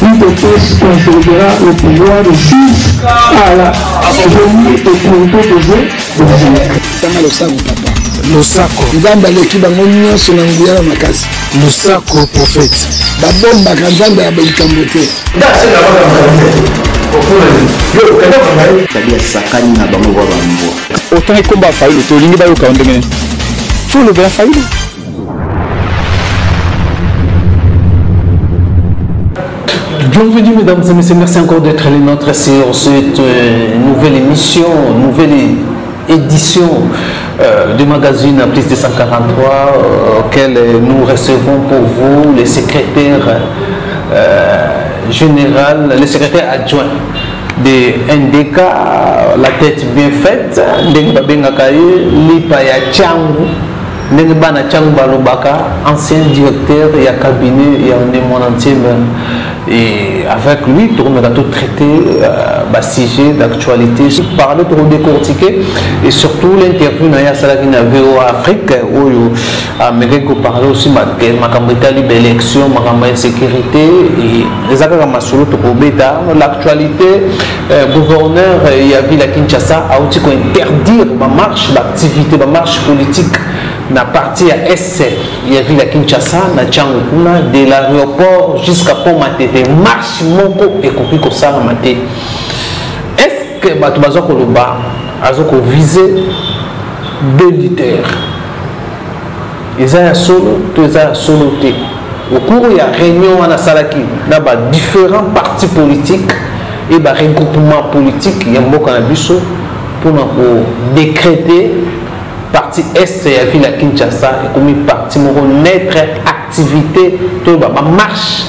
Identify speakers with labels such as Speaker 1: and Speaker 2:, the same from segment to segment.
Speaker 1: l'UDPS conservera le pouvoir jusqu'à la venue et pour poser
Speaker 2: le saco nzambe aleki bango nyonso na nguyala makasi
Speaker 3: le saco prophète
Speaker 2: babombaka nzambe ya balikambo te
Speaker 4: sakani na bango bwa bambwa
Speaker 3: autant ekomba failo tolingi bayoka ndenge faut lever la failo.
Speaker 5: Bienvenue mesdames et messieurs, merci encore d'être les nôtres sur cette nouvelle émission, nouvelle édition du magazine Plus de 143 auquel nous recevons pour vous les secrétaires général, le secrétaire adjoint de NDK, la tête bien faite, ancien directeur et cabinet et mon entier. Et avec lui, tout traiter le sujet d'actualité, parler, tout décortiquer et surtout l'interview dans la VOA Afrique où Amérique parlait aussi de l'élection, de la sécurité et l'actualité. Gouverneur il y a vu la Kinshasa a aussi interdire ma marche d'activité, ma marche politique. Na partie à SC, il y a vu la Kinshasa, na Tchangukuna, de l'aéroport jusqu'à Pont-Matete, marche moko et copie comme ça à Maté. Est-ce que Batubazo Koloba a visé 2 leaders? Ils ont solo, tous ont solo. Au cours il y a réunion à Salaki, il y a différents partis politiques et des regroupements politiques, il y a un pour décréter. Parti Est et la ville à Kinshasa et comme parti naître activité de ma marche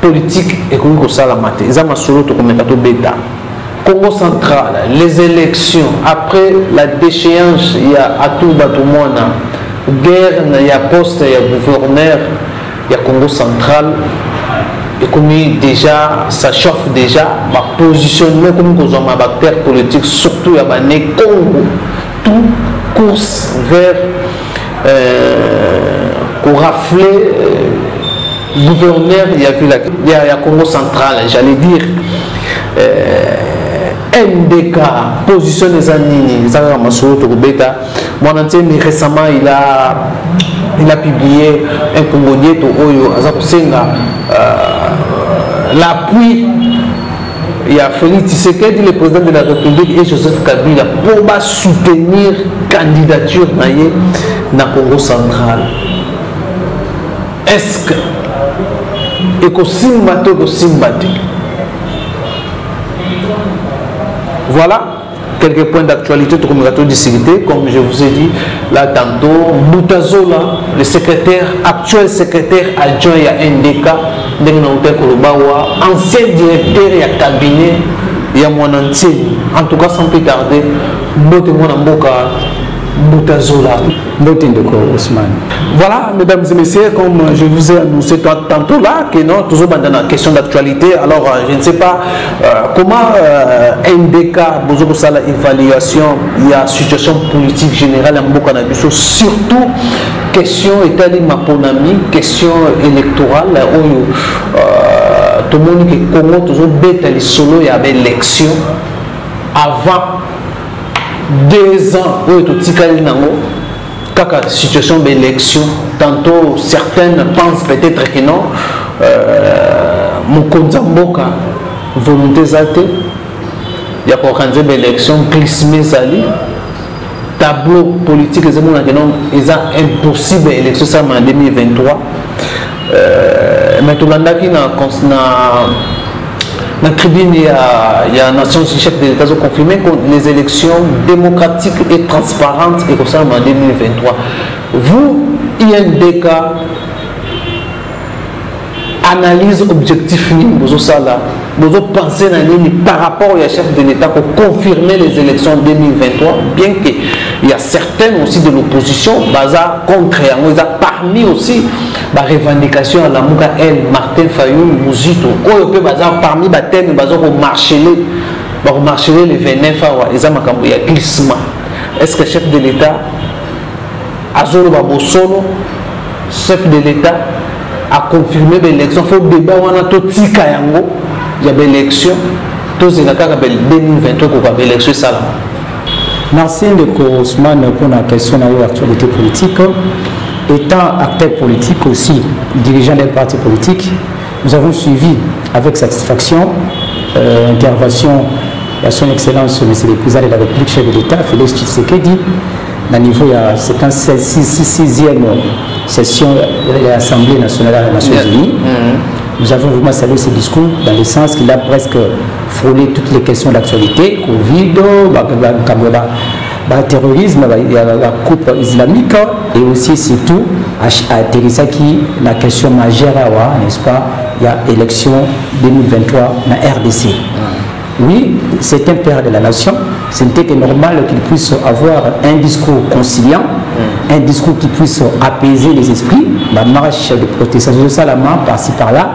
Speaker 5: politique et comme ça la maté ils ont solo to comme bêta Congo central les élections après la déchéance il y a à tout batumona guerre il y a poste il y a gouverneur il y a Congo central et comme déjà ça chauffe déjà ma positionnement comme que ma acteur politique surtout il y a Congo tout course vers pour rafler gouverneur il y a Congo central j'allais dire NDK position des années mon entier mais récemment il a publié un Congolais l'appui. Il y a Félix Tshisekedi, le président de la République, et Joseph Kabila pour soutenir la candidature dans le Congo central. Est-ce que voilà quelques points d'actualité comme je vous ai dit là tantôt Boutazola, le actuel secrétaire adjoint à NDK, ancien directeur et cabinet il y a mon entier en tout cas sans plus tarder Boutazola. Voilà, mesdames et messieurs, comme je vous ai annoncé tantôt là, que non, toujours dans la question d'actualité. Alors, je ne sais pas comment NDK, la évaluation, il y a situation politique générale en Bokanabiso, surtout question étatique, question électorale, où tout le monde qui Congo toujours bête les solo, il y avait élection avant 2 ans, où tout la situation d'élection, tantôt certaines pensent peut-être que non, Mokonzamboka, volonté zate, il y a organiser l'élection, glissement zali, tableau politique, ils ont impossible élection ça en 2023. Mais tout le monde qui dans la tribune, il y a Nations chef de l'État qui ont confirmé que les élections démocratiques et transparentes et comme ça en 2023. Vous, INDK, analyse objectif, vous pensez par rapport au chef de l'État pour confirmer les élections 2023, bien qu'il y a certaines aussi de l'opposition, contre, il y a parmi aussi la revendication à la Mouka El, Martin Fayoum, Mouzito, parmi les thèmes, pour marcher les 29 ans, il y a glissement. Est-ce que le chef de l'État, Azolo Babosolo, chef de l'État, à confirmer l'élection. Il faut débat on a tout tika yango. Il y a l'élection. Tous les cas 2023 pour l'élection ça là.
Speaker 6: Merci de Ousmane pour la question de l'actualité politique. Étant acteur politique aussi, dirigeant d'un parti politique, nous avons suivi avec satisfaction l'intervention de son Excellence M. le Président de la République, chef de l'État, Félix Tshisekedi, au niveau de la 6e session de l'Assemblée nationale des Nations Unies. Nous avons vraiment salué ce discours dans le sens qu'il a presque frôlé toutes les questions d'actualité, Covid, terrorisme, la coupe islamique et aussi surtout à Teresa qui la question majeure, n'est-ce pas, il y a élection 2023 dans RDC. Oui, c'est un père de la nation. C'était normal qu'il puisse avoir un discours conciliant, un discours qui puisse apaiser les esprits, la marche de protestation, ça la main par-ci par-là.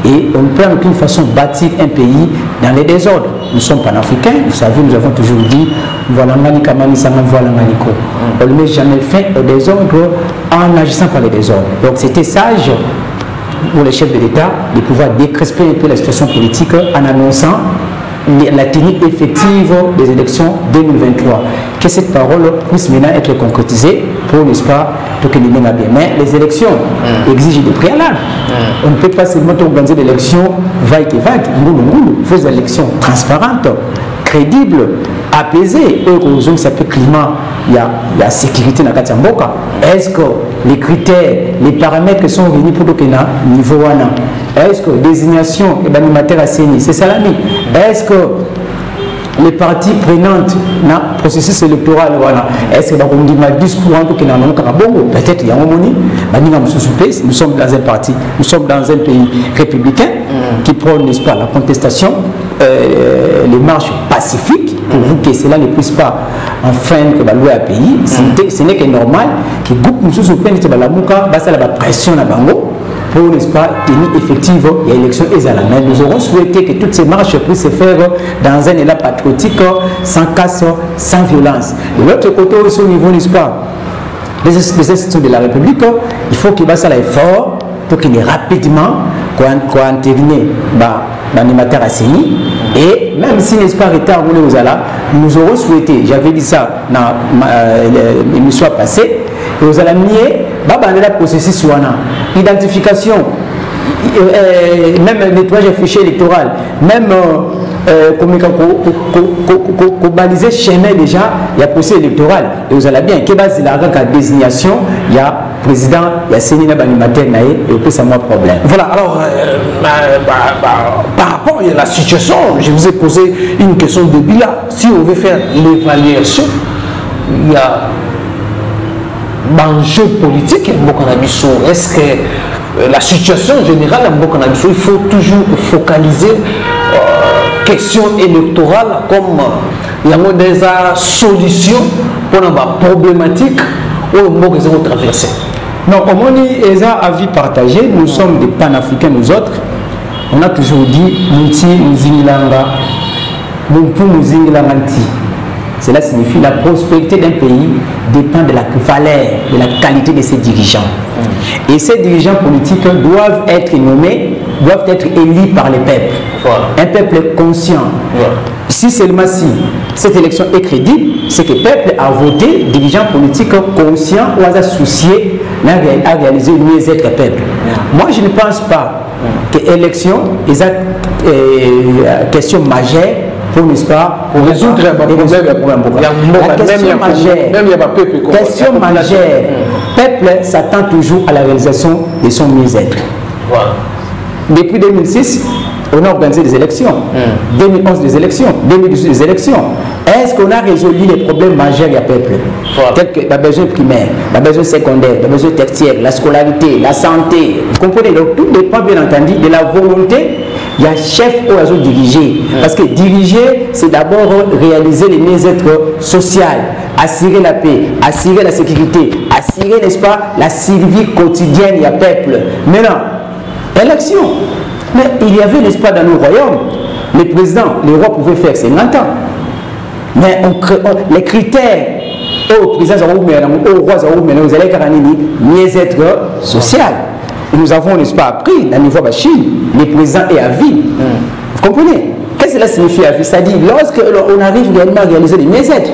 Speaker 6: Et on ne peut en aucune façon bâtir un pays dans les désordres. Nous sommes panafricains, vous savez, nous avons toujours dit voilà Manikamani, ça voilà Maniko. On ne met jamais fin au désordre en agissant par les désordres. Donc c'était sage pour les chefs de l'État de pouvoir décresper un peu la situation politique en annonçant la tenue effective des élections 2023. Que cette parole puisse maintenant être concrétisée pour, n'est-ce pas, tout que nous bien. Mais les élections exigent des préalables. On ne peut pas seulement organiser des élections vague et vague. Il faut des élections transparentes, crédibles, apaisées. Et ça peut climat, il y a sécurité dans Katiamboka. Est-ce que les critères, les paramètres sont réunis pour le niveau 1? Est-ce que désignation et l'animateur à CENI, c'est salami? Est-ce que les parties prenantes dans le processus électoral, est-ce que on dit ma discours en tout cas peut-être il y a un moment, nous sommes dans un parti, nous sommes dans un pays républicain qui prône, n'est-ce pas, la contestation, les marches pacifiques, pour vous que cela ne puisse pas enfin que loi à pays. Ce n'est que normal que groupe nous soutiennent la mouka, la pression à bango. Pour, n'est-ce pas, tenir effective l'élection mais nous aurons souhaité que toutes ces marches puissent se faire dans un élan patriotique, sans casse, sans violence. De l'autre côté aussi au niveau, n'est-ce pas, les institutions de la République, il faut qu'il y ait un effort pour qu'il y ait rapidement qu'on entérine l'animateur à CENI. Et même si, n'est-ce pas, retard nous aurons souhaité, j'avais dit ça dans l'émission passée, et vous allez nier le processus identification, même nettoyage des fichiers électoraux, même baliser chemin déjà, il y a procès électoral. Et vous allez bien, que base la désignation, il y a président, il y a sénat animateur, et puis ça moi problème.
Speaker 1: Voilà, alors par rapport à la situation, je vous ai posé une question de bilan. Si on veut faire l'évaluation, il y a enjeu politique, est-ce que la situation générale, il faut toujours focaliser question électorale comme il y a des solutions pour la problématique où on peut traverser.
Speaker 6: Non, au moins, ils ont avis partagé. Nous sommes des panafricains, nous autres. On a toujours dit cela signifie la prospérité d'un pays dépend de la valeur, de la qualité de ses dirigeants. Et ces dirigeants politiques doivent être nommés, doivent être élus par les peuples. Voilà. Un peuple conscient. Voilà. Si seulement si cette élection est crédible, c'est que le peuple a voté, dirigeants politiques conscients ou associés à réaliser le mieux-être peuple. Moi, je ne pense pas que l'élection est une question majeure pour, n'est-ce pas, pour résoudre les problèmes. La question majeure, peuple s'attend toujours à la réalisation de son mieux-être. Voilà. Depuis 2006, on a organisé des élections. 2011 des élections, 2018 des élections. Est-ce qu'on a résolu les problèmes majeurs du peuple? Voilà. Tels que la besoin primaire, la besoin secondaire, la besoin tertiaire, la scolarité, la santé. Vous comprenez? Donc tout dépend bien entendu de la volonté. Il y a chef au réseau diriger. Parce que diriger, c'est d'abord réaliser les mieux-être social, assurer la paix, assurer la sécurité, assurer, n'est-ce pas, la survie quotidienne du peuple. Maintenant, élection. Mais il y avait, n'est-ce pas, dans nos royaumes, les présidents, les rois pouvaient faire 50 ans. Mais les critères au président, au roi, vous allez faire un mieux-être social. nous avons, n'est-ce pas, appris à niveau de la Chine, le président est à vie. Vous comprenez? Qu'est-ce que cela signifie à vie? C'est-à-dire, lorsqu'on arrive réellement à réaliser les mieux-être,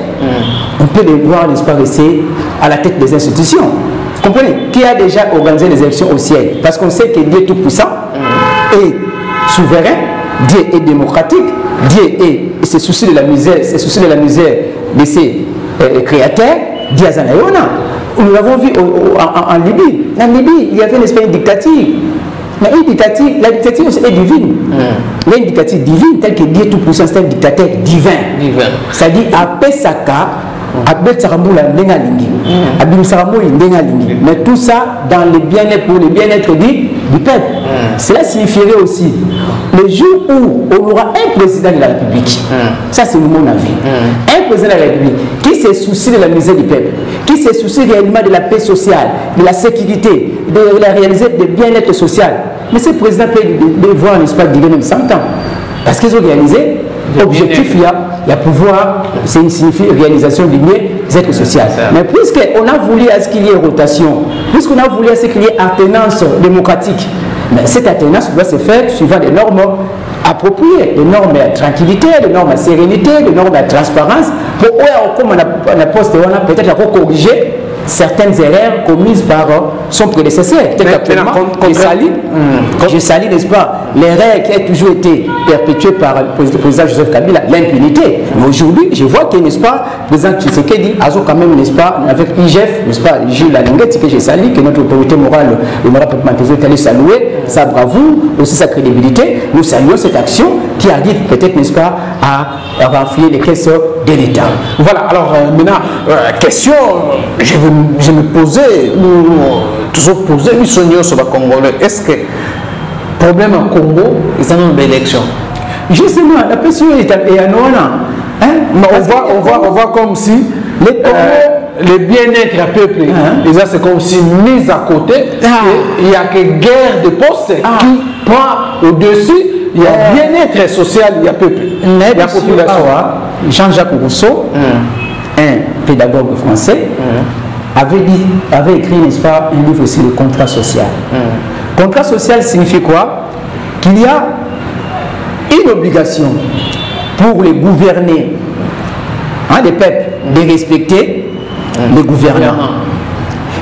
Speaker 6: on peut les voir, n'est-ce pas, rester à la tête des institutions. Vous comprenez? Qui a déjà organisé les élections au ciel? Parce qu'on sait que Dieu est tout puissant et souverain, Dieu est démocratique, Dieu se soucie de la misère, de ses créateurs, Dieu est Nous l'avons vu en Libye. En Libye, il y avait une espèce de dictature. Mais la dictature est divine. Il y a une dictature divine, telle que Dieu tout-puissant, c'est un dictateur divin. C'est-à-dire, après Saka, mais tout ça dans le bien-être, pour le bien-être du peuple. Cela signifierait aussi le jour où on aura un président de la République, ça c'est mon avis, un président de la République qui se soucie de la misère du peuple, qui se soucie réellement de la paix sociale, de la sécurité, de la réaliser du bien-être social. Mais ce président peut devoir, n'est-ce pas, durer même 100 ans. Parce qu'ils ont réalisé, objectif, il y a pouvoir, c'est signifie réalisation du bien-être social. Mais puisqu'on a voulu à ce qu'il y ait rotation, puisqu'on a voulu à ce qu'il y ait alternance démocratique, mais cette alternance doit se faire suivant des normes appropriées, des normes à tranquillité, des normes à sérénité, des normes à transparence, pour comme on a posté, on a peut-être corriger certaines erreurs commises par son prédécesseur. Je salue, n'est-ce pas, l'erreur qui a toujours été perpétuée par le président Joseph Kabila, l'impunité. Mais aujourd'hui, je vois que, n'est-ce pas, le président Tshisekedi a quand même, n'est-ce pas, avec IGF, n'est-ce pas, Gilles Lalinguette, que je salue, que notre autorité morale, le Marapat Mantezo, est allé saluer sa bravoure, aussi sa crédibilité. Nous saluons cette action qui arrive peut-être, n'est-ce pas, à renflouer les caisses de l'État.
Speaker 5: Voilà, alors maintenant, question, je me posais, toujours posé, nous sommes sur le Congolais. Est-ce que le problème au Congo, ils ont une élection?
Speaker 6: Justement, la question est à Noana.
Speaker 5: On voit comme si le bien-être à peuple, c'est comme si mis à côté, il n'y a que guerre de poste qui prend au-dessus. Il y a bien-être social, il y a peuple. Il y a population.
Speaker 6: Jean-Jacques Rousseau, un pédagogue français, avait écrit, n'est-ce pas, un livre sur le contrat social. Contrat social signifie quoi? Qu'il y a une obligation pour les gouvernés, les peuples, de respecter les gouvernants.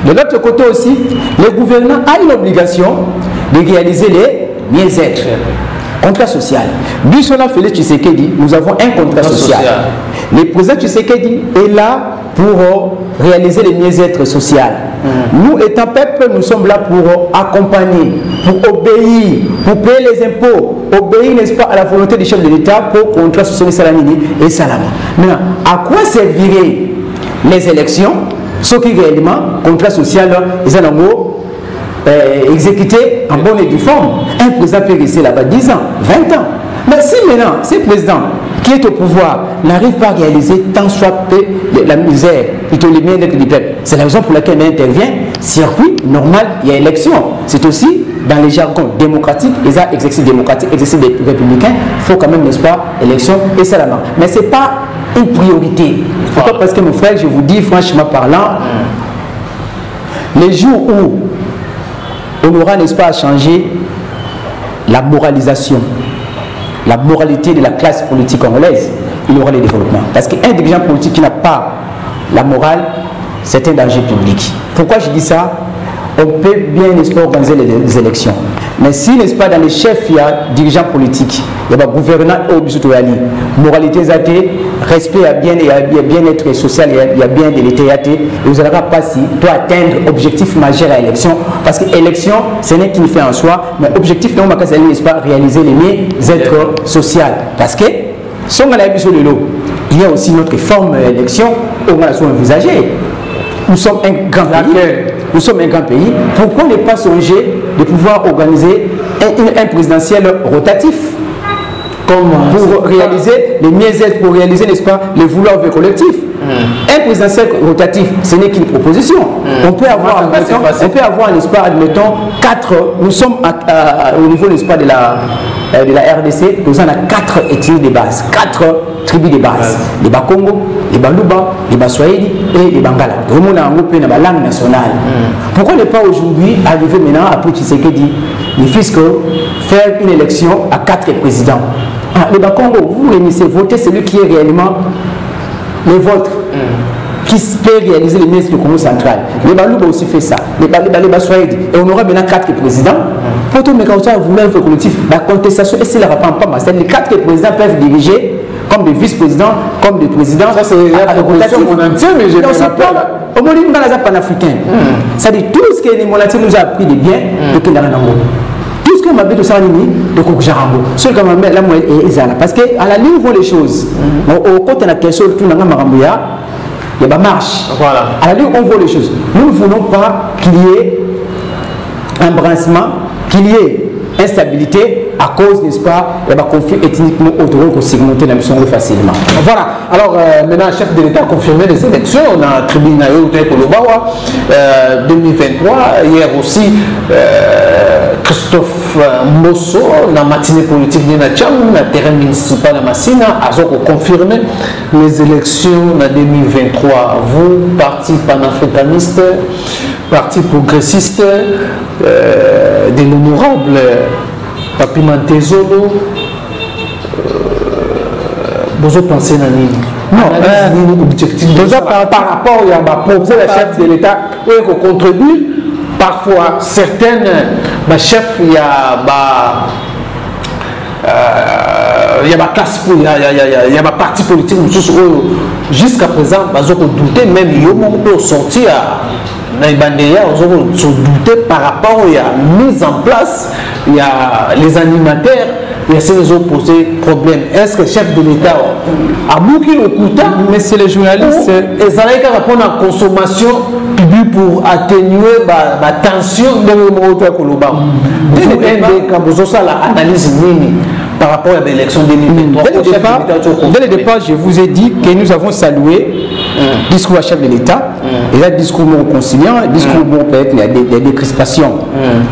Speaker 6: De l'autre côté aussi, le gouvernant a une obligation de réaliser les mieux-être. Contrat social. Bissola Félix Tshisekedi, nous avons un contrat social. Le président Tshisekedi est là pour réaliser le mieux-être social. Nous, étant peuple, nous sommes là pour accompagner, pour obéir, pour payer les impôts, obéir, n'est-ce pas, à la volonté du chef de l'État pour contrat social Salamini et Salama. Maintenant, à quoi serviraient les élections, ce qui réellement, contrat social, ils ont exécuté en bonne et due forme. Un président peut rester là-bas 10 ans, 20 ans. Mais si maintenant, ce président qui est au pouvoir n'arrive pas à réaliser tant soit peu la misère, plutôt les bien-être du peuple, c'est la raison pour laquelle il intervient. Circuit normal, il y a élection. C'est aussi dans les jargons démocratiques, les exercices démocratiques, exercices des républicains, il faut quand même, n'est-ce pas, élection et ça là-bas. Mais ce n'est pas une priorité. Pourquoi? Parce que mon frère, je vous dis franchement parlant, les jours où on aura, n'est-ce pas, à changer la moralisation, la moralité de la classe politique congolaise, il y aura le développement. Parce qu'un dirigeant politique qui n'a pas la morale, c'est un danger public. Pourquoi je dis ça? On peut bien, n'est-ce pas, organiser les élections. Mais si, n'est-ce pas, dans les chefs, il y a dirigeants politiques, il y a gouvernant au Bisoutoyali, moralité zate, respect à bien, il y a bien-être social, il y a bien de l'État, et vous n'allez pas si doit atteindre objectif majeur à l'élection. Parce que l'élection, ce n'est qu'une fin en soi, mais objectif, non, n'est-ce pas, réaliser les mieux-être social. Parce que, si on a la vision de l'eau, il y a aussi notre forme d'élection, on a envisagé. Nous sommes un grand pays. Nous sommes un grand pays. Pourquoi ne pas songer de pouvoir organiser un présidentiel rotatif pour réaliser les mieux-être, pour réaliser, n'est-ce pas, les vouloirs collectifs. Un présidentiel rotatif, ce n'est qu'une proposition. On peut avoir, n'est-ce pas, admettons, 4, nous sommes au niveau, n'est-ce pas, de la RDC, nous en avons 4 études de base, 4 tribus de base. Les Bakongo, les Baluba, les Baswahili et les Bangala. Tout le monde a un groupe dans la langue nationale. Pourquoi ne pas aujourd'hui arriver maintenant, après Tshisekedi, il faut faire une élection à 4 présidents? Les Bakongo, vous réunissez, votez celui qui est réellement le vôtre. Qui peut réaliser les ministres du Congo central. Les Balouba aussi fait ça. Les Baswahili. Et on aura maintenant 4 présidents. Pour tout, mais quand on a voulu un peu collectif, la contestation, et c'est la réponse pas mal. Les 4 présidents peuvent diriger comme des vice-présidents, comme des présidents. Ça, c'est la reconnaissance mondiale, mais j'ai pas. Au moins, il y a un panafricain. C'est-à-dire tout ce que les Monatiens nous ont appris de bien, de Kendaranango. Tout ce que m'a dit de Saranini, de Kokujarango. Ce que m'a dit là, moi, parce qu'à la ligne, on voit les choses. Au côté de la question, tout le monde a il y a une marche. Voilà. À la ligne, on voit les choses. Nous ne voulons pas qu'il y ait un brancement, qu'il y ait instabilité à cause, n'est-ce pas, il y a un conflit ethniquement autour qu'on segmenter la mission facilement.
Speaker 5: Voilà. Alors, maintenant, le chef de l'État a confirmé les élections. On a tribunal au Lobawa 2023. Hier aussi, Christophe Mosso, dans la matinée politique de Natcham, dans le terrain municipal de Massina, a confirmé les élections en 2023. Vous, parti panafricaniste, parti progressiste, de l'honorable Papi Mantezolo, vous pensez à nini? Non, objectif par rapport à proposer la chef de l'État qui contribue. Parfois, certaines chefs, il y a classe, il y a parti politique, jusqu'à présent, ils ont douté, même ils ont sorti à ils ont douté par rapport à la mise en place, il y a les animateurs, il y a ceux qui ont posé problème. Est-ce que le chef de l'État a bouclé le coup?
Speaker 6: Mais c'est les journalistes.
Speaker 5: Ils allaient répondre à la consommation publique pour atténuer la tension de l'Europe. Vous avez l'analyse par rapport à l'élection 2023.
Speaker 6: Dès le départ, je vous ai dit que nous avons salué le discours du chef de l'État. Et là, le discours non conciliant, le discours peut-être il y a des décrispations.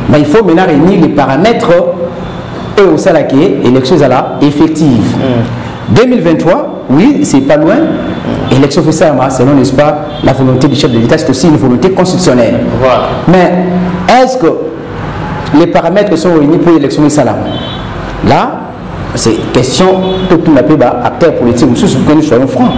Speaker 6: Mais il faut maintenant réunir les paramètres et au salaire élection effective. 2023, oui, c'est pas loin. Élection fait ça, selon, n'est-ce pas, la volonté du chef de l'État, c'est aussi une volonté constitutionnelle.
Speaker 5: Voilà.
Speaker 6: Mais est-ce que les paramètres sont réunis pour l'élection de Salam? Là, c'est question que tout le monde acteur politique, que nous soyons francs.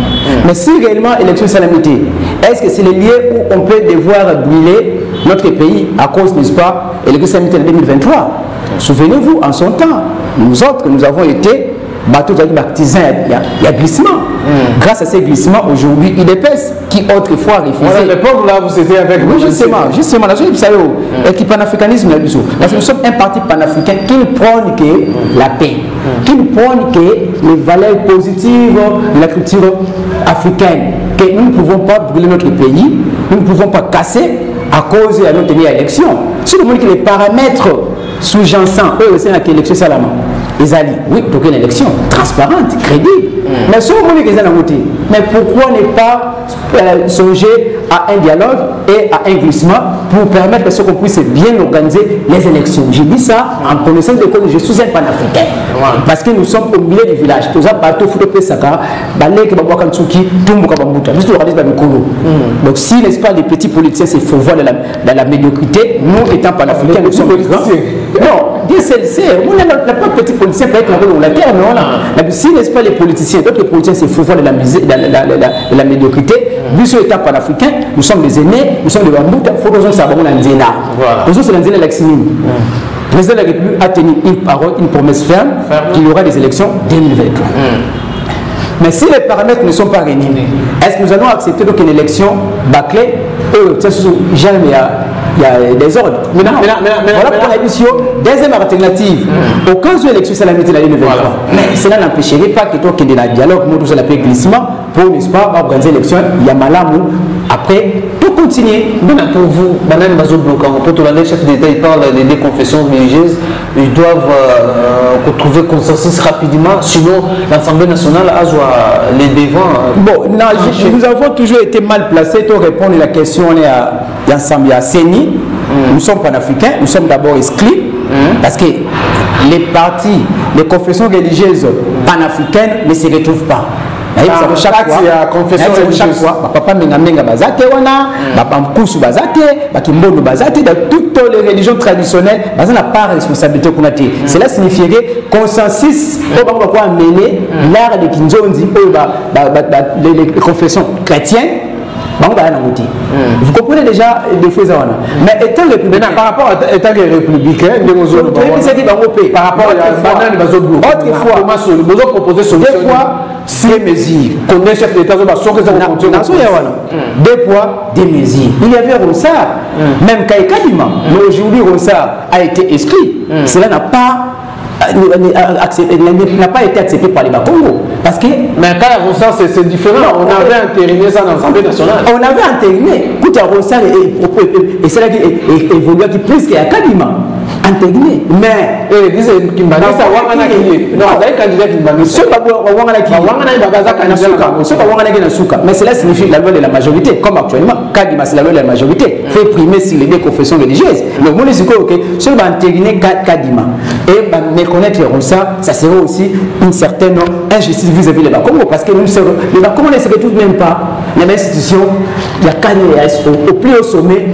Speaker 6: Mais si réellement l'élection de Salam était, est-ce que c'est le lieu où on peut devoir brûler notre pays à cause, n'est-ce pas, l'élection de Salam en 2023? Souvenez-vous, en son temps, nous autres, nous avons été bateaux baptisés, il y a glissement. Grâce à ces glissements, aujourd'hui, il épaisse qui autrefois refusait.
Speaker 5: À l'époque, là, vous étiez avec
Speaker 6: nous. Justement, la zone et qui panafricanisme, parce que nous sommes un parti panafricain qui ne prône que la paix, qui ne prône que les valeurs positives de la culture africaine, que nous ne pouvons pas brûler notre pays, nous ne pouvons pas casser à cause de notre élection. Si nous voulons que les paramètres sous-jacents, eux aussi, dans l'élection Salama, ils allaient, oui, donc une élection transparente, crédible. Mais si vous voulez qu'ils aient voté, mais pourquoi ne pas songer à un dialogue et à un glissement pour permettre que qu'on puisse bien organiser les élections? J'ai dit ça en connaissance de cause, je suis un panafricain. Parce que nous sommes au milieu du village. Tous les bateaux, donc si, n'est-ce pas, les petits politiciens se font voir dans la médiocrité, nous étant panafricains, nous sommes grands. Non, Dieu sait, on n'a pas de petits politiciens peut être la terre, mais on a. Si, n'est-ce pas, les politiciens, d'autres politiciens se font voir dans la médiocrité, nous sommes étant panafricains, nous sommes des aînés, nous sommes des bambouta, il faut que nous soyons dans Nzena. Nous sommes dans Nzena Laximine. Le président de la République a tenu une parole, une promesse ferme qu'il y aura des élections 2023. Mais si les paramètres ne sont pas réunis, est-ce que nous allons accepter donc une élection bâclée? Jamais il y a des ordres. Voilà pour la mission. Deuxième alternative, au cas où l'élection c'est la météo de l'année 2023. Mais cela n'empêcherait pas que toi qui es dans le dialogue, nous tous l'appelons glissement, pour, n'est-ce pas, organiser l'élection, il y a Malamou. Après, pour continuer.
Speaker 5: Pour vous, Madame Bazobloka, pour tout le chef d'État, il parle des deux confessions religieuses, ils doivent retrouver consensus rapidement, sinon l'Assemblée nationale a les devants.
Speaker 6: Bon, non, nous avons toujours été mal placés pour répondre à la question. On est à CENI, nous sommes panafricains, nous sommes d'abord exclus, parce que les partis, les confessions religieuses panafricaines ne se retrouvent pas. chaque fois papa menga bazate wana papa mkusu bazate bakimbondo bazate dans toutes les religions traditionnelles bazana n'a pas responsabilité qu'on a dit. Cela signifierait consensus au bango quoi amener l'art de kinzonzi les confessions chrétiennes. Vous comprenez déjà des fois ça. Mais étant républicain, par rapport à étant républicain, par rapport à autrefois, vous proposez des fois, si mesures, qu'on est chef d'État, des fois, des mesures. Il y avait Ronsard, même Kaïkadima, mais aujourd'hui Ronsard a été exclu. Cela n'a pas été accepté par les Bakongo. Parce que.
Speaker 5: Mais quand il y a Ronsard, c'est différent. On avait entériné ça dans l'Assemblée nationale.
Speaker 6: On avait entériné. Quand il y a Ronsard et c'est là qu'il évolue plus qu'il y a Kadima. Entériné. Mais.
Speaker 5: Et ils disent qu'il m'a dit ça. Non, vous avez candidat qui m'a dit ça.
Speaker 6: Mais cela signifie la loi de la majorité. Comme actuellement, Kadima, c'est la loi de la majorité. Fait primer sur les deux confessions religieuses. Le monde est sûr que si on va entériner Kadima et méconnaître ça, ça serait aussi une certaine injustice vis-à-vis des Bakongo. Parce que nous, les Bakongo ne se retrouvent même pas dans l'institution. Il y a au plus haut sommet,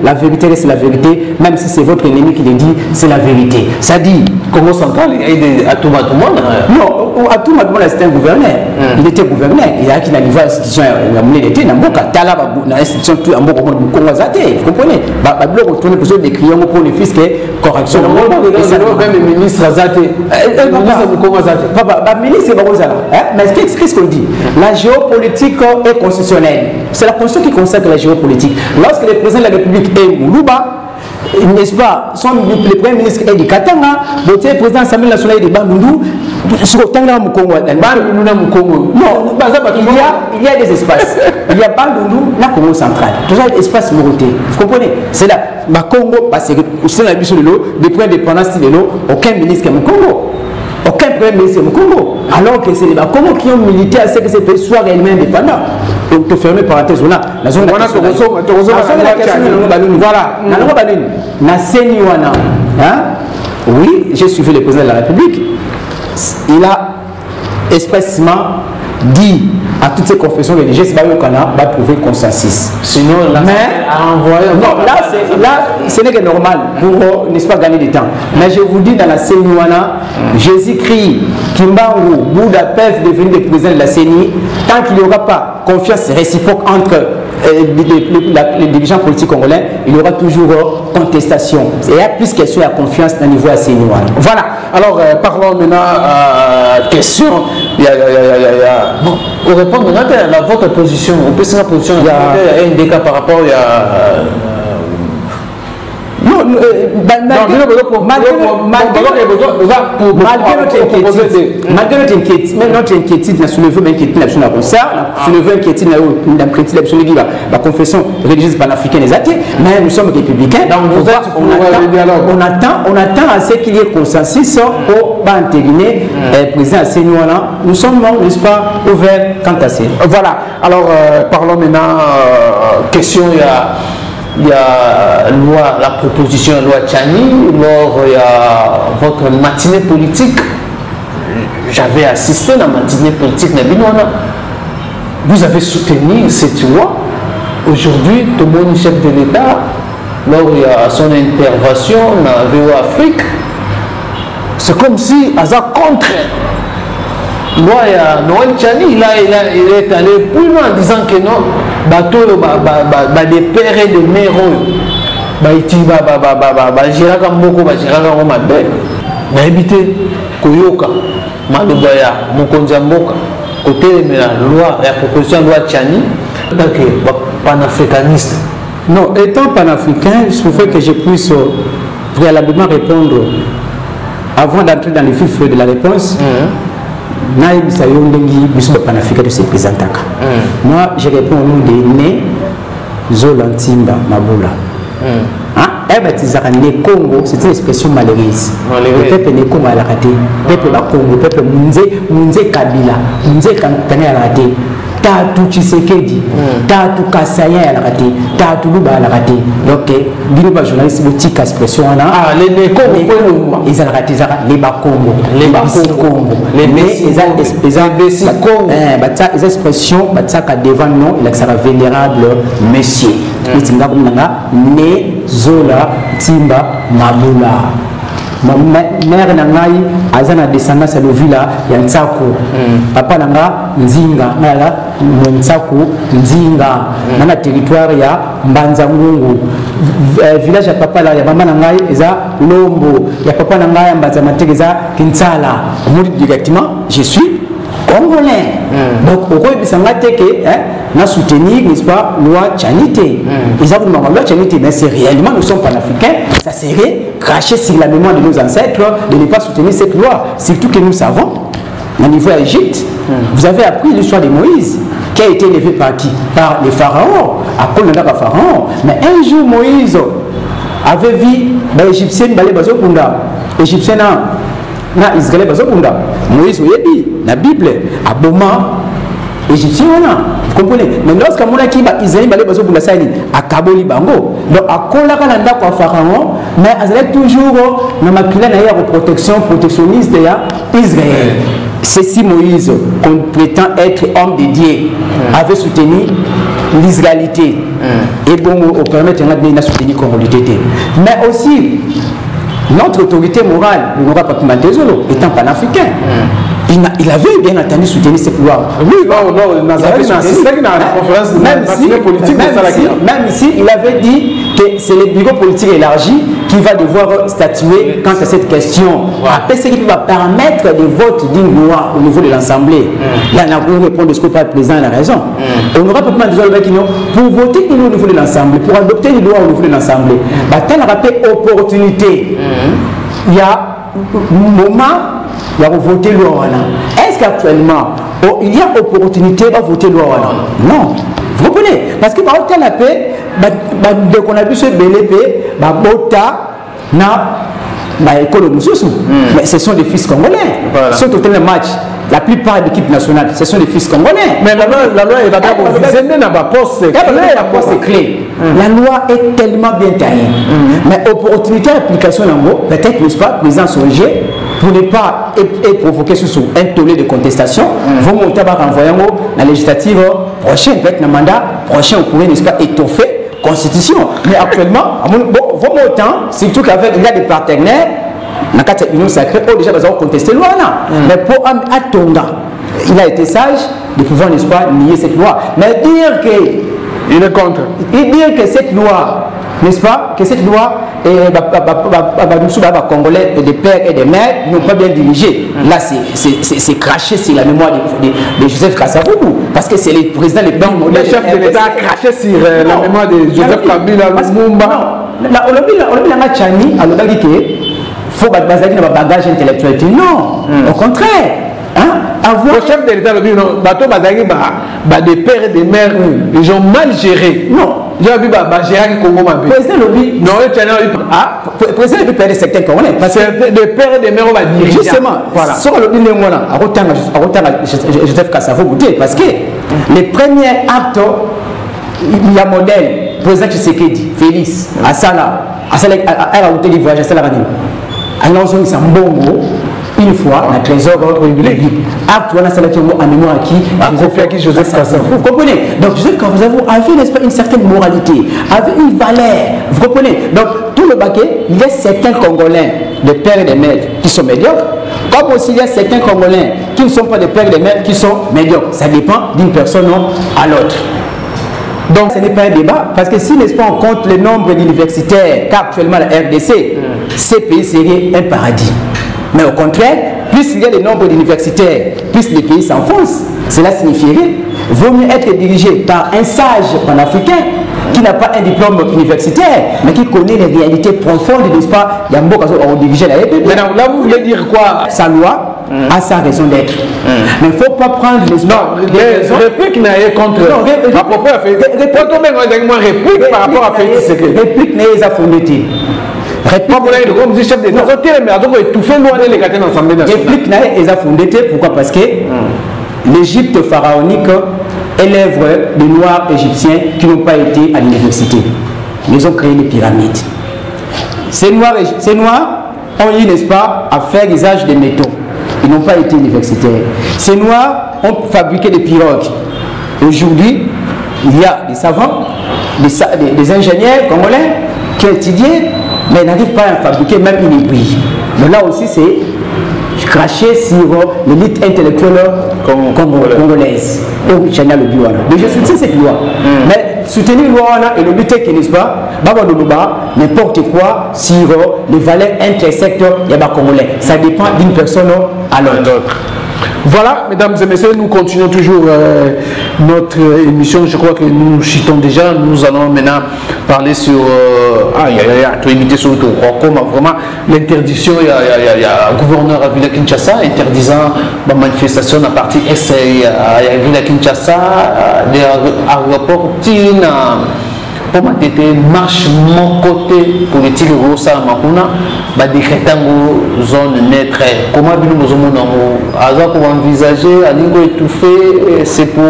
Speaker 6: la vérité reste la vérité, même si c'est votre ennemi qui le dit, c'est la vérité. Ça dit,
Speaker 5: Congo central, il y a des Atoumatoumana.
Speaker 6: Non, Atoumatoumana c'était un gouverneur. Il était gouverneur. Il y a qui n'a pas l'institution, il était dans l'institution, tout en Congo, vous comprenez? Bablo retourne pour des clients pour les fils qui correction.
Speaker 5: Le ministre Azate. Le
Speaker 6: ministre mais qu'est-ce qu'on dit? La géopolitique est constitutionnelle. C'est la constitution qui consacre la géopolitique. Lorsque le président de la République est Moulouba, n'est-ce pas, le premier ministre est du Katanga, le président de l'Assemblée nationale est de Bandundu, il y a des espaces. Il y a Bandundu, la Congo centrale. Tout ça, espace Moroté. Vous comprenez? C'est là. Ma Congo, parce que c'est la mission de l'eau, depuis l'indépendance de l'eau, aucun ministre est au Congo. Aucun premier ministre au Congo. Alors que c'est les Congo qui ont milité à ce que ces pays soient réellement indépendants. Donc, tu fermes parenthèse là. La zone voilà. Oui, j'ai suivi le président de la République. Il a expressément dit à toutes ces confessions religieuses, va trouver consensus.
Speaker 5: Sinon, là,
Speaker 6: ce n'est que normal pour, n'est-ce pas, gagner du temps. Mais je vous dis, dans la Séniwana, Jésus-Christ, Kimbangu, Bouddha peuvent devenir des présidents de la CENI, tant qu'il n'y aura pas confiance réciproque entre les dirigeants politiques congolais, il y aura toujours contestation. Il y a plus question à confiance dans le niveau à Séniwana.
Speaker 5: Voilà. Alors, parlons maintenant question. Bon, on répond maintenant à votre position. On peut se la position. Il y a un décart par rapport à.
Speaker 6: Malgré notre inquiétude, nous soulevons une inquiétude nationale comme ça, nous soulevons une inquiétude nationale la confession religieuse panafricaine des athées, mais nous sommes républicains. On attend à ce qu'il y ait consensus pour entériner le président Séniwana. Nous sommes, n'est-ce pas, ouverts quant à ça.
Speaker 5: Voilà. Alors, parlons maintenant question. Il y a la proposition de loi Tchani, lors il y a votre matinée politique. J'avais assisté à la matinée politique de Binwana. Vous avez soutenu cette loi. Aujourd'hui, tout le monde chef de l'État, lors il y a son intervention dans VO Afrique, c'est comme si Aza contre loi Noël Tchani, il est allé plus loin en disant que non, bateau des pères et des mères, Jiraka Moko, Jiraka Omade, Naibite, Koyoka, Malobaya, Mokonja Mboka, côté de la loi, la proposition de loi Tchani, panafricaniste.
Speaker 6: Non, étant panafricain, il faut que je puisse préalablement répondre avant d'entrer dans les fifs de la réponse. Moi, je réponds au nom des nés Zolantimba Mabula. Les Congo, c'est une expression malheureuse. Le peuple ne Congo à la raté. Le peuple Congo, le peuple Munze Kabila, Munze Kane à la raté. Tatu Tshisekedi, Tatu Kassaïen à la raté, Tatu Luba à la raté. Donc, Biloba journaliste boutique expression
Speaker 5: ah les Congo
Speaker 6: ils ont raté les Bakongo,
Speaker 5: les
Speaker 6: Congo,
Speaker 5: les Messi Congo,
Speaker 6: les expressions, ça devant nous, il a vénérable monsieur. Il dit né Zola Timba Mabula. Ma mère nangai azana descendance à Lovila ya Ntsako. Papa nanga Nzinga nala Ntsako Nzinga. Nana territoire ya Mbanza-Ngungu. Village ya papa là ya maman nangai eza Lombo. Ya papa nangai Mbanza-Mateke eza Kinsala. Moi directement je suis congolais. Donc au quoi bisanga teke na soutenir n'est-ce pas loi Tchanité. Ils ont demandé loi Tchanité mais c'est réellement nous sommes panafricains, ça serait cracher sur la mémoire de nos ancêtres de ne pas soutenir cette loi, surtout que nous savons au niveau d'Égypte, vous avez appris l'histoire de Moïse qui a été élevé par qui? Par les pharaons, après le pharaon. Mais un jour Moïse avait vu les Égyptiens balé bazokunda, Égyptiens na Israël bazokunda. Moïse oyebi la Bible aboma Égyptien vous comprenez? Mais lorsqu'à mon qui Israël balé bazokunda ça a kaboli bango. Donc à kolaka na ndako ya pharaon, mais azalaki toujours na makila na ya protectionniste ya Israël. Ceci Moïse, qu'on prétend être homme de Dieu, avait soutenu l'israélité. Et bon, au permettre de soutenir comme l'unité. Mais aussi, notre autorité morale, le Nora Papimatezolo, étant panafricain, il avait bien entendu soutenir cette loi.
Speaker 5: Oui,
Speaker 6: même si il avait dit que c'est le bureau politique élargi qui va devoir statuer quant à cette question. Après, ce qui va permettre le vote d'une loi au niveau de l'Assemblée. Là, on a répondre ce que le président a raison. On n'aura pas besoin pour voter au niveau de l'Assemblée, pour adopter une loi au niveau de l'Assemblée. Tant rappel opportunité. Il y a un moment, il y a voter loi. Est-ce qu'actuellement, il y a opportunité de voter loi? Non. Vous comprenez? Parce que par exemple, la paix, dès qu'on a vu ce BLP, mais ce sont des fils congolais. Ce sont totalement match. La plupart de l'équipe nationale, ce sont des fils congolais.
Speaker 5: Mais la loi est là pour
Speaker 6: c'est clé. La loi est tellement bien taillée. Mais opportunité d'application, peut-être, n'est-ce pas, les gens sont légers pour ne pas provoquer sous un tollé de contestation. Vous monter à renvoyer la législative prochaine, peut-être le mandat prochain, vous pouvez, n'est-ce pas, étoffer la constitution. Mais actuellement, bon, vos montants, surtout qu'avec il y a des partenaires, dans l'Union sacrée, déjà besoin de contester la loi. Mais pour Atonga, il a été sage de pouvoir, n'est-ce pas, nier cette loi. Mais dire que
Speaker 5: il est contre.
Speaker 6: Et dire que cette loi, n'est-ce pas, que cette loi Congolais des pères et des mères n'ont pas bien dirigé. Là, c'est craché sur la mémoire de Joseph Kasavubu. Parce que c'est le président le
Speaker 5: chef de l'État a craché sur la mémoire de Joseph Kabila Lumumba.
Speaker 6: On a Chani, il faut baser dans le bagage intellectuel. Non, au contraire.
Speaker 5: Le chef de l'État, des pères et des mères, ils ont mal géré.
Speaker 6: Non.
Speaker 5: J'ai vu gérer le Congo.
Speaker 6: Président Lobi.
Speaker 5: Non,
Speaker 6: président Lobi perd des secteurs congolais.
Speaker 5: Parce que des pères et des mères, on va dire.
Speaker 6: Justement, voilà. Sur le Lobi, Joseph Kasavubu, parce que les premiers actes, il y a modèle, président Tshisekedi, Félix, Asala, à la route du voyage, à Salarani. Alors, ils sont bons. Une fois, le trésor public. Acte, on a en mémoire à qui
Speaker 5: Joseph Kasavubu.
Speaker 6: Vous comprenez? Donc, Joseph Kasavubu avait, n'est-ce pas, une certaine moralité, avait une valeur. Vous comprenez? Donc, tout le baquet, il y a certains Congolais, des pères et des mères, qui sont médiocres, comme aussi il y a certains Congolais qui ne sont pas des pères et des mères, qui sont médiocres. Ça dépend d'une personne à l'autre. Donc, ce n'est pas un débat, parce que si, n'est-ce pas, on compte le nombre d'universitaires qu'actuellement la RDC, ces pays seraient un paradis. Mais au contraire, plus il y a le nombre d'universitaires, plus les pays s'enfoncent. Cela signifierait vaut mieux être dirigé par un sage panafricain qui n'a pas un diplôme universitaire, mais qui connaît les réalités profondes, n'est-ce pas? Il y a beaucoup de diriger la République.
Speaker 5: Maintenant, là, vous voulez dire quoi?
Speaker 6: Sa loi a sa raison d'être. Mais il ne faut pas prendre les
Speaker 5: réplique n'a rien contre. Non, réplique par rapport à Félix Tshisekedi.
Speaker 6: Réplique n'a rien fondé.
Speaker 5: Réplique
Speaker 6: n'a pas fondé. Pourquoi? Parce que l'Égypte pharaonique élèvent des Noirs égyptiens qui n'ont pas été à l'université. Ils ont créé les pyramides. Ces Noirs ont eu, n'est-ce pas, à faire usage des métaux. Ils n'ont pas été universitaires. Ces Noirs ont fabriqué des pirogues. Aujourd'hui, il y a des savants, des ingénieurs congolais qui ont étudié, mais n'arrivent pas à fabriquer même une aiguille. Mais là aussi, c'est cracher sur l'élite intellectuelle congolaise. Donc, je soutiens cette loi. Mais soutenir la loi et le but est que, n'est-ce pas, n'importe quoi sur les valeurs intersectes des Congolais. Ça dépend d'une personne à l'autre.
Speaker 5: Voilà, mesdames et messieurs, nous continuons toujours notre émission. Je crois que nous citons déjà. Nous allons maintenant parler sur vraiment l'interdiction. Il y a un gouverneur à Ville Kinshasa interdisant la manifestation à partir essai à Ville Kinshasa, des aéroports pour m'attendre marche mon côté politique rosa makuna ba décrétango zone neutre comment nous avons pour envisager à niveau étouffé c'est pour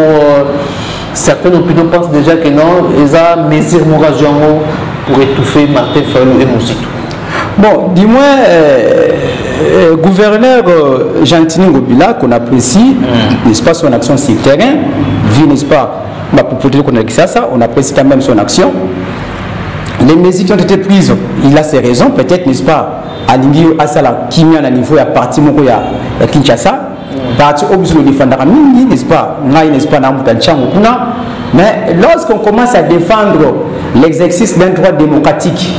Speaker 5: certaines opinions pensent déjà que non ils ont mesure morasion pour étouffer Martin Fayulu et Moussitou.
Speaker 6: Bon, dis-moi, gouverneur Gentini Ngobila, qu'on apprécie, n'est-ce pas, son action sur le terrain, vu, n'est-ce pas, on apprécie quand même son action. Les mesures qui ont été prises, il a ses raisons, peut-être, n'est-ce pas, à l'Indio, à Sala, qui met à niveau, à partir de Kinshasa, parti obligé de défendre n'est-ce pas, n'est-ce pas, mais lorsqu'on commence à défendre l'exercice d'un droit démocratique,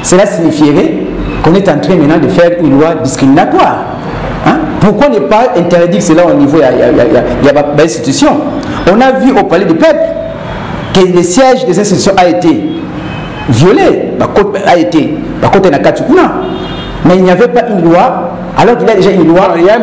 Speaker 6: cela signifierait qu'on est en train maintenant de faire une loi discriminatoire. Hein? Pourquoi ne pas interdire cela au niveau de l'institution? On a vu au Palais du Peuple que le siège des institutions a été violé, mais il n'y avait pas une loi, alors qu'il y a déjà une loi. Il y a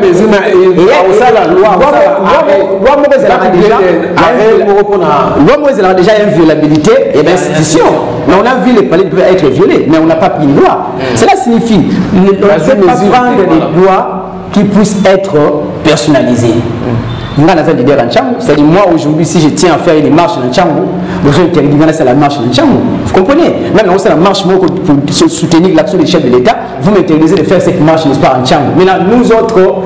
Speaker 6: déjà une violabilité et d'institution. Mais on a vu le palais être violé, mais on n'a pas pris une loi. Cela signifie qu'on ne peut pas prendre des lois qui puissent être personnalisées. C'est-à-dire moi aujourd'hui si je tiens à faire une marche dans Tchangou, c'est la marche dans Tchangou. Vous comprenez? Même si c'est la marche pour soutenir l'action des chefs de l'État, vous m'interdisez de faire cette marche, n'est-ce pas, en Tchangou. Maintenant, nous autres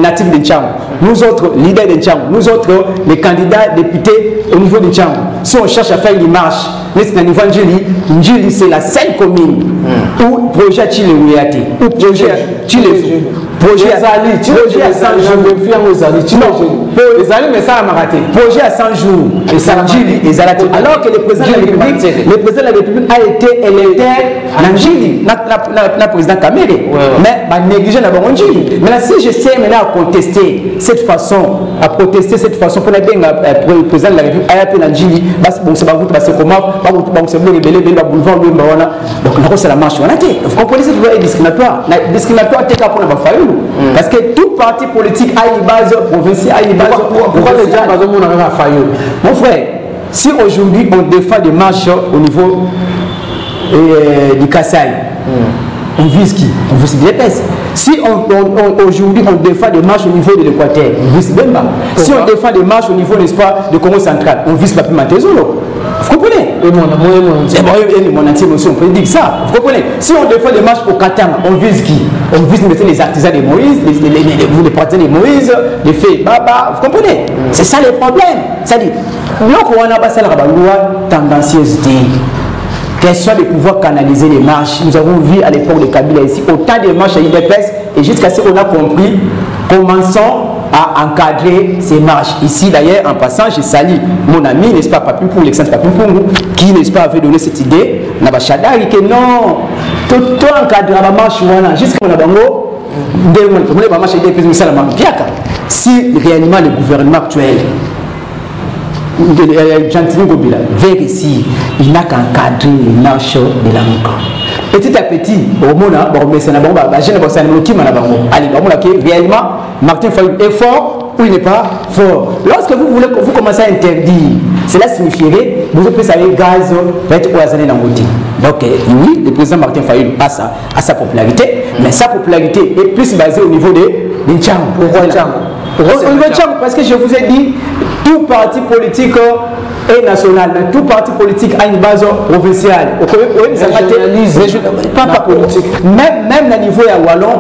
Speaker 6: natifs de Tchangou, nous autres leaders de Tchangou, nous autres les candidats députés au niveau de Tchangou, si on cherche à faire une marche, c'est au niveau de Ndjili, c'est la seule commune où projet Chile Ouyate, où projet Chile projet à 100 jours, projet à 100 jours, alors que le président de la République a été électeur en Ndjili, le président Kamere, mais négligé dans Ndjili. Maintenant, si je sais maintenant à contester cette façon, pour le président de la République a appelé Ndjili, c'est comment c'est rebelle, donc c'est la marche. Vous comprenez cette loi est discriminatoire. Discriminatoire, c'est pour la Fayulu. Parce que tout parti politique a une base provinciale, a une base. Pourquoi les gens n'ont pas Fayulu? Mon frère, si aujourd'hui on défend des marches au niveau du Kassai, on vise qui? On vise Biépès. Si aujourd'hui on défend des marches au niveau de l'Équateur, on vise Bemba. Si on défend des marches au niveau, n'est-ce pas, de Congo central, on vise Papi Matezolo. Vous comprenez? Mon entier aussi, on peut dire ça. Vous comprenez? Si on défend des marches au Katanga, on vise qui? On vise les artisans de Moïse, les partisans de Moïse, les fées Baba. Vous comprenez? C'est ça le problème. C'est-à-dire, donc on a passé la loi tendancieuseté. Question de pouvoir canaliser les marches. Nous avons vu à l'époque de Kabila ici, autant de marches à l'IDPS, et jusqu'à ce qu'on a compris, commençons à encadrer ces marches. Ici d'ailleurs, en passant, je salue mon ami, n'est-ce pas, Papi pour l'excellence Papi Mpungu, qui, n'est-ce pas, avait donné cette idée, Nabachadari, que non, tout encadrer la marche, jusqu'à mon abango, si réellement le gouvernement actuel Gentini Ngobila vérifie, il n'a qu'encadrer les marches de la Mouka. Petit à petit, réellement, Martin Fayulu est fort ou il n'est pas fort. Lorsque vous commencez à interdire, cela signifierait que vous pouvez aller gaz être au hasard dans le côté. Donc, oui, le président Martin Fayulu a sa popularité, mais sa popularité est plus basée au niveau de Ntchangou. Pourquoi Ntchangou? Parce que je vous ai dit, tout parti politique est national, mais tout parti politique a une base provinciale. Pas politique. Même au niveau de Wallon,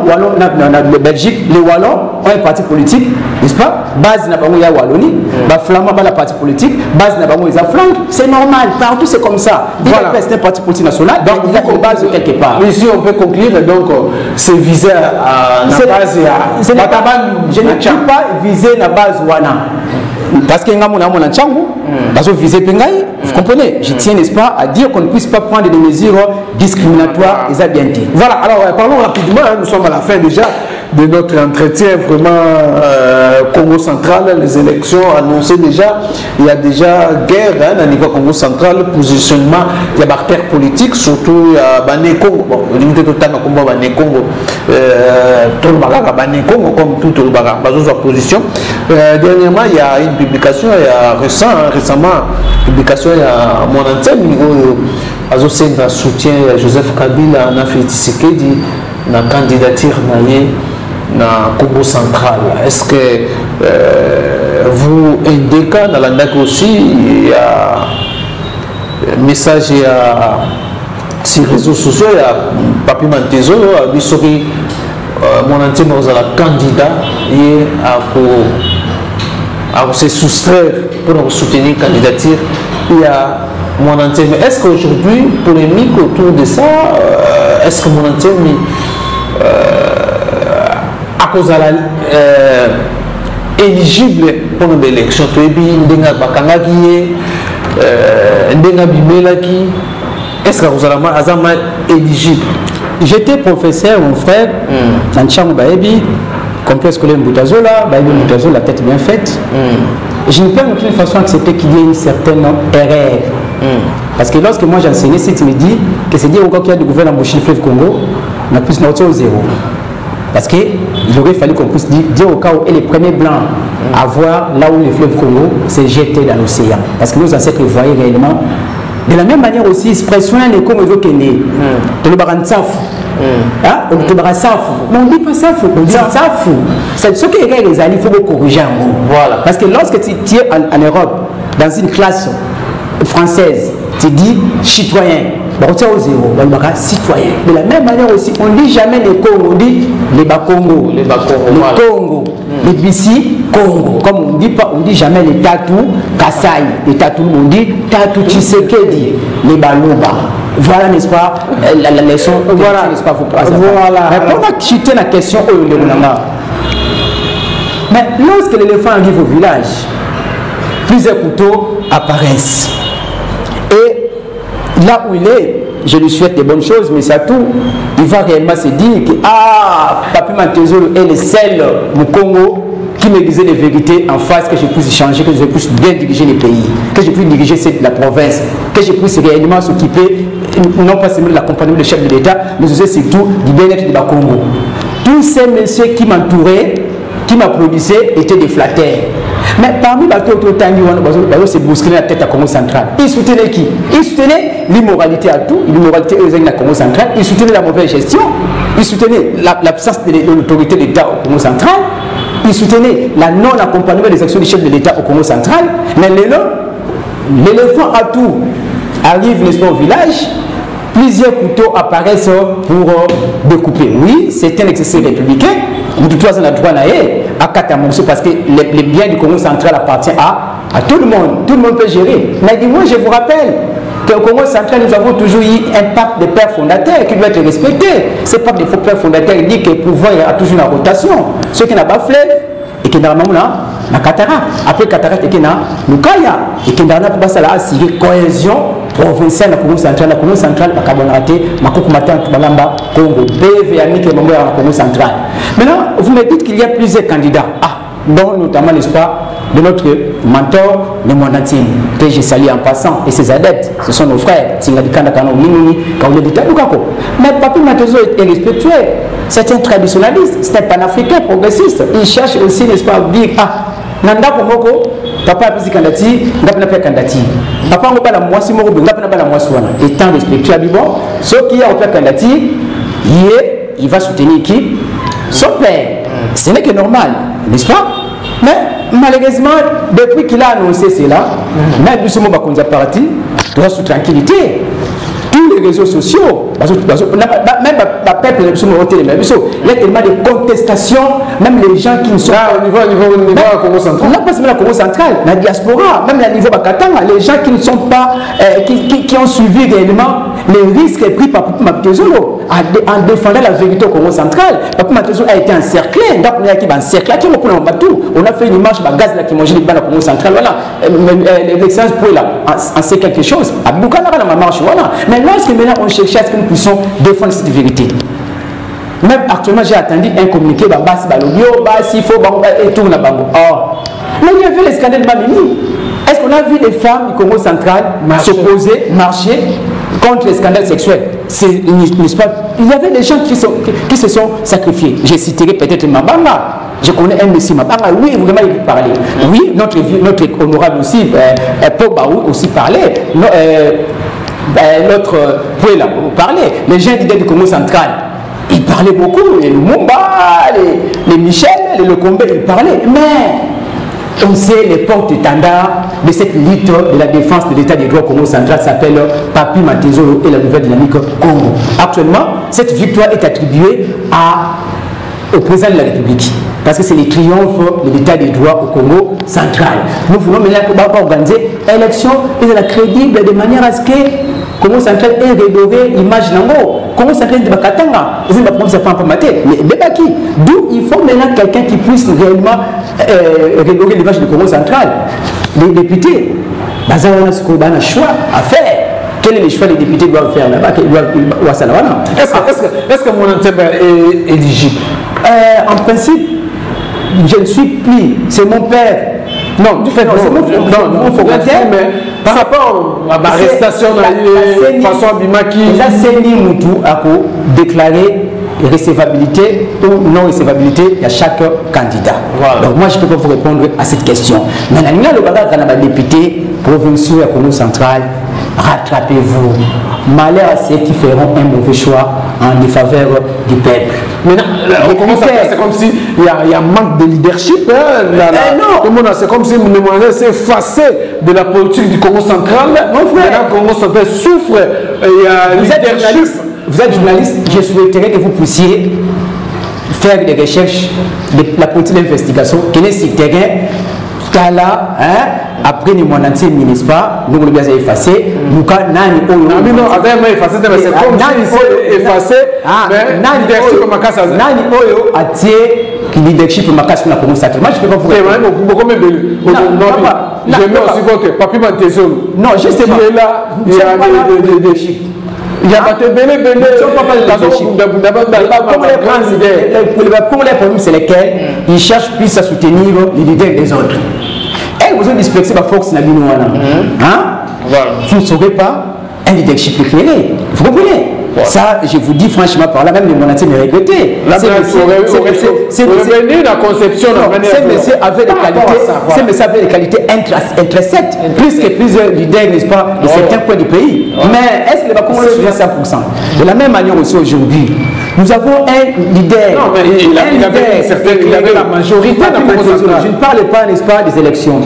Speaker 6: de Belgique, les Wallons ont un parti politique, n'est-ce pas? Base n'a pas eu Wallonie, Flamand a un parti politique, base n'a pas eu Flandre. C'est normal, partout c'est comme ça. Voilà. C'est un parti politique national, donc il y a une base quelque part.
Speaker 5: Mais si on peut conclure, donc c'est visé à la base.
Speaker 6: Je ne peux pas viser la base Wana. Parce que vous comprenez, je tiens, n'est-ce pas, à dire qu'on ne puisse pas prendre des mesures discriminatoires et abientées.
Speaker 5: Voilà, alors parlons rapidement, nous sommes à la fin déjà de notre entretien vraiment Congo central, les élections annoncées déjà, il y a déjà guerre au niveau Congo central, positionnement, il y a des acteurs politiques, surtout il y a Bané Congo, bon, l'unité totale de combat Bané Congo, tout le Baga, Bané Congo, comme tout le Baga, dans position. Dernièrement, il y a une publication, il y a récemment, publication, il y a mon antenne, il y a soutien Joseph Kabila, on a fait Tshisekedi, la candidature na Congo central. Est-ce que vous indiquez dans la NAC aussi, il y a un message sur les réseaux sociaux, il y a Papi Mantezo, Bissori, mon antenne, vous avez candidat à se soustraire pour soutenir la candidature. Il y a mon antenne. Est-ce qu'aujourd'hui, polémique autour de ça, est-ce que mon antenne à cause de éligible pour une élection, est-ce que vous êtes éligible?
Speaker 6: J'étais professeur, mon frère, dans Tchang Baebi, complexe scolaire Mboutazola, Baebi Mboutazola, la tête bien faite. Je ne peux en aucune façon accepter qu'il y ait une certaine erreur. Parce que lorsque moi j'enseignais, si tu me dis que c'est dire au cas qu'il y a du gouvernement Bouchi Fleuve Congo, on a plus noté au zéro. Parce qu'il aurait fallu qu'on puisse dire au cas où les premiers blancs à voir là où le fleuve Congo s'est jeté dans l'océan. Parce que nos ancêtres voyaient réellement. De la même manière aussi, expression les Congo est né. On dit Safou. Mais on ne dit pas Safou, on dit Safou. C'est ce qui est les alliés, il faut corriger un mot. Voilà. Parce que lorsque tu es en Europe, dans une classe française, tu dis citoyen. On tient au zéro, on dit citoyen. De la même manière aussi, on ne dit jamais les Congo, on dit les Bakongo. Les Congo. Les Bissi, Congo. Comme on ne dit pas, on dit jamais les Tatou, Kassai. Les Tatou, on dit Tatou Tshisekedi. Les Baloba. Voilà, n'est-ce pas, la leçon. Voilà, n'est-ce pas, vous passez. Voilà. Répondre à chuter la question, mais lorsque l'éléphant arrive au village, plusieurs couteaux apparaissent. Et là où il est, je lui souhaite des bonnes choses, mais c'est tout. Il va réellement se dire que Papi Mantezo est le seul au Congo qui me disait les vérités en face, que je puisse changer, que je puisse bien diriger les pays, que je puisse diriger la province, que je puisse réellement s'occuper, non pas seulement de l'accompagnement du chef de l'État, mais aussi surtout du bien-être du Congo. Tous ces messieurs qui m'entouraient, qui m'applaudissaient, étaient des flatteurs. Mais parmi les bateaux c'est bousculer la tête à Congo central. Ils soutenaient qui? Ils soutenaient l'immoralité à tout, l'immoralité de la Congo central, ils soutenaient la mauvaise gestion, ils soutenaient l'absence de l'autorité de l'État au Congo central, ils soutenaient la non-accompagnement des actions du chef de l'État au Congo central. Mais l'éléphant à tout arrive, n'est-ce pas, au village, plusieurs couteaux apparaissent pour découper. Oui, c'est un exercice républicain. Nous tous on a droit à Katamousou parce que les biens du Congo central appartiennent à tout le monde. Tout le monde peut gérer. Mais dis-moi, je vous rappelle qu'au Congo central, nous avons toujours eu un pacte de pères fondateurs qui doit être respecté. Ce pacte de pères fondateurs dit que le pouvoir a toujours une rotation. Ceux qui n'ont pas fleuve et qui n'ont pas Katara. Après Katara, et qui n'ont pas Lukaya. Et qui n'ont pas assurer cohésion provinciale dans le Congo central, la Kabonate, Makokumata, Tubalamba, Congo, BV, Amik et Mamboya, dans le Congo central. Maintenant, vous me dites qu'il y a plusieurs candidats, dont notamment, n'est-ce pas, de notre mentor, le Mondatine, que j'ai salué en passant, et ses adeptes, ce sont nos frères, Tingadikanda Kano, Minuni, Kaouledita, Lukako. Mais Papi Mantezo est respectueux, c'est un traditionnaliste, c'est un panafricain progressiste. Il cherche aussi, n'est-ce pas, à dire, Nanda Komoko, papa a pris candidati, n'a pas candidati. Papa n'a pas la moitié, n'a pas la moitié. Étant respectueux à Bibon, ce qui a opéré candidati, il va soutenir qui? Son père. Ce n'est que normal, n'est-ce pas? Mais malheureusement, depuis qu'il a annoncé cela, même du moment où parti, tu vas sous tranquillité. Tous les réseaux sociaux, même le peuple, il y a tellement de contestations, même les gens qui ne sont pas
Speaker 5: au niveau Congo central.
Speaker 6: Non, pas seulement la Congo centrale, la diaspora, même au niveau Bakatanga, les gens qui ne sont pas, qui ont suivi réellement les risques pris par Papi Matezolo en défendant la vérité au Congo central. Papi Matezolo a été encerclé, on a fait une marche, gaz qui mangeait les balles au Congo central, voilà, l'excellence pour là, en sait quelque chose, à Bukana dans ma marche, voilà. Mais lorsque maintenant on cherche à ce que nous puissions défendre cette vérité. Même actuellement, j'ai attendu un communiqué, il faut et tout là-bas. Mais il y avait les scandales de Mamini. Est-ce qu'on a vu des femmes du Congo central s'opposer, marcher contre les scandales sexuels? N'est-ce pas? Il y avait des gens qui se sont sacrifiés. Je citerai peut-être Mabanga. Je connais un monsieur Mabanga. Oui, vraiment, il peut parler. Oui, notre honorable aussi, Pogbaou aussi parlait. L'autre pouvait là parler. Les gens du Congo central, ils parlaient beaucoup. Les Lumumba, les Michel, les Lokombe, ils parlaient. Mais on sait les porte-étendards de cette lutte de la défense de l'état des droits Congo central s'appelle Papi Matezolo et la nouvelle dynamique Congo. Actuellement, cette victoire est attribuée au président de la République. Parce que c'est le triomphe de l'état des droits au Congo central. Nous voulons maintenant organiser l'élection crédible de manière à ce que Congo central est redoré l'image d'Ango. Congo central est de Bakatanga. Ils ne peuvent pas mater. Mais Bebaki, d'où il faut maintenant quelqu'un qui puisse réellement redorer l'image du Congo central. Les députés, ils ont un choix à faire. Quel est le choix des députés doivent faire là-bas?
Speaker 5: Est-ce que mon Ntsembe est éligible?
Speaker 6: En principe, je ne suis plus. C'est mon père. Non, du fait, non,
Speaker 5: mais par rapport à l'arrestation de façon Bimaki,
Speaker 6: Seni Moutou a déclaré recevabilité ou non recevabilité à chaque candidat. Voilà. Donc moi je ne peux pas vous répondre à cette question. Mais le bagage quand on député provincial à Congo central, rattrapez-vous. Malheur à ceux qui feront un mauvais choix en défaveur du peuple.
Speaker 5: Maintenant, c'est comme s'il y a un manque de leadership. C'est comme si vous demandez c'est effacé de la politique du Congo central. Le Congo central souffre. Il y a leadership.
Speaker 6: Vous êtes journaliste, je souhaiterais que vous puissiez faire des recherches de la politique d'investigation, quel est ce terrain, là, après les mois entiers, n'est-ce pas, nous l'avons bien effacé, nous avons
Speaker 5: effacé, mais c'est comme si effacé,
Speaker 6: mais leadership Makassi na Congo central. Moi je peux pas vous
Speaker 5: je mets aussi votre Papi Matezolo.
Speaker 6: Non, justement.
Speaker 5: Il est là, il y a des leadership. Il y a des
Speaker 6: problèmes, c'est lesquels ils cherchent plus à soutenir les leaders des autres. Et vous avez dispersé la force na bino wana. Vous ne saurez pas un leadership éclairé. Vous comprenez? Ça, je vous dis franchement, par là, même les monatiers me regrettaient.
Speaker 5: C'est la conception.
Speaker 6: Ces messieurs avaient des qualités intrinsèques, plus que plusieurs leaders, n'est-ce pas, de certains coins du pays. Mais est-ce que les Bakongo le suivent à 100%? De la même manière aussi aujourd'hui, nous avons un leader. Non, mais il
Speaker 5: avait la majorité.
Speaker 6: Je ne parle pas, n'est-ce pas, des élections.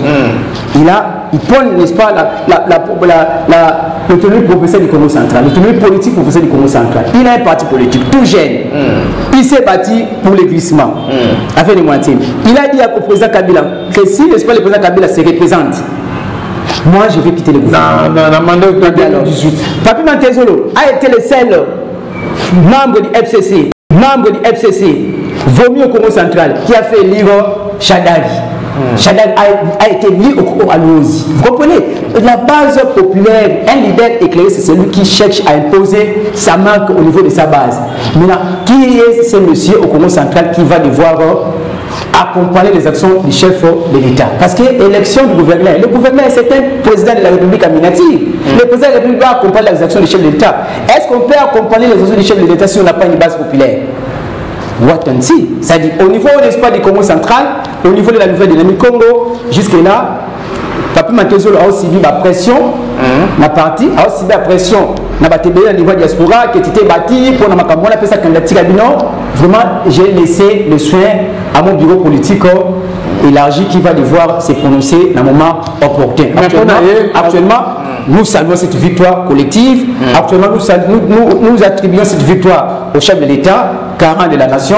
Speaker 6: Il prend, n'est-ce pas, l'autonomie professionnelle du Congo central, l'autonomie politique professionnelle du Congo central. Il a un parti politique tout jeune. Il s'est bâti pour le glissement. Avec les moitiés. Il a dit au président Kabila que si, n'est-ce pas, le président Kabila se représente, moi je vais quitter le gouvernement.
Speaker 5: Dans la mandat de 2018.
Speaker 6: Papi Matezolo a été le seul membre du FCC, vomi au Congo central, qui a fait lire Chadari. Chadari a été lié à l'OSI. Vous comprenez? La base populaire, un leader éclairé, c'est celui qui cherche à imposer sa marque au niveau de sa base. Maintenant, qui est ce monsieur au Congo central qui va devoir accompagner les actions du chef de l'État? Parce que l'élection du gouverneur, le gouverneur c'est un président de la République à Minati. Le président de la République doit accompagner les actions du chef de l'État. Est-ce qu'on peut accompagner les actions du chef de l'État si on n'a pas une base populaire? C'est-à-dire au niveau n'est-ce pas du Congo central, au niveau de la nouvelle dynamique Congo, jusque-là, Papi Matezolo a aussi vu la pression, la partie, a aussi vu la pression, na batébé au niveau de la diaspora, qui était bâti pour la Macambo, on appelle ça candidature à Bino. Vraiment, j'ai laissé le soin à mon bureau politique élargi qui va devoir se prononcer dans un moment opportun. Actuellement, nous saluons cette victoire collective. Actuellement, nous attribuons cette victoire au chef de l'État, garant de la nation,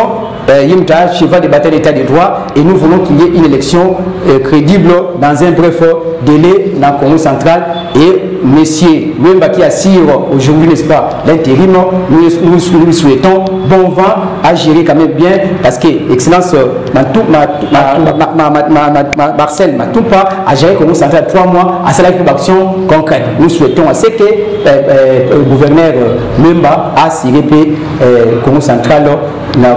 Speaker 6: cheval de bataille d'État de droit, et nous voulons qu'il y ait une élection crédible dans un bref délai dans le Congo central. Et messieurs, même qui assure aujourd'hui, n'est-ce pas, l'intérim, nous souhaitons bon vent à gérer quand même bien, parce que Excellence Marcel Matoupa a géré le Congo central 3 mois à cela une action concrète. Nous souhaitons à ce que le gouverneur Memba a assuré le Congo central mais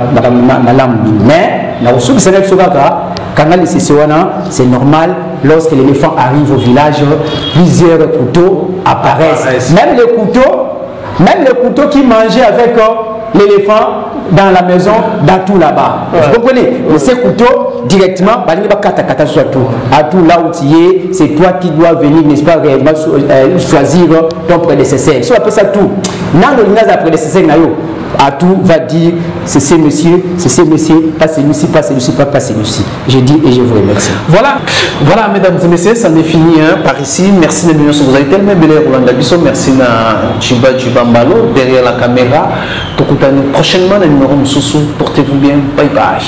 Speaker 6: c'est normal, lorsque l'éléphant arrive au village, plusieurs couteaux apparaissent. Même les couteaux qui mangeaient avec l'éléphant dans la maison, dans tout là-bas. Vous comprenez? Ces couteaux, directement, à tout là où tu es, c'est toi qui dois venir, n'est-ce pas, réellement choisir ton prédécesseur. Si on appelle ça tout, dans le prédécesseur, à tout va dire c'est ces messieurs, pas celui-ci, pas celui-ci, pas celui-ci. Je dis et je vous remercie.
Speaker 5: Voilà, mesdames et messieurs, ça n'est fini par ici. Merci de nous, vous avez tellement belle Rolanda Bisso. Merci à Chiba Mbalo derrière la caméra. Donc, prochainement, le numéro Moussoussou. Portez-vous bien. Bye bye.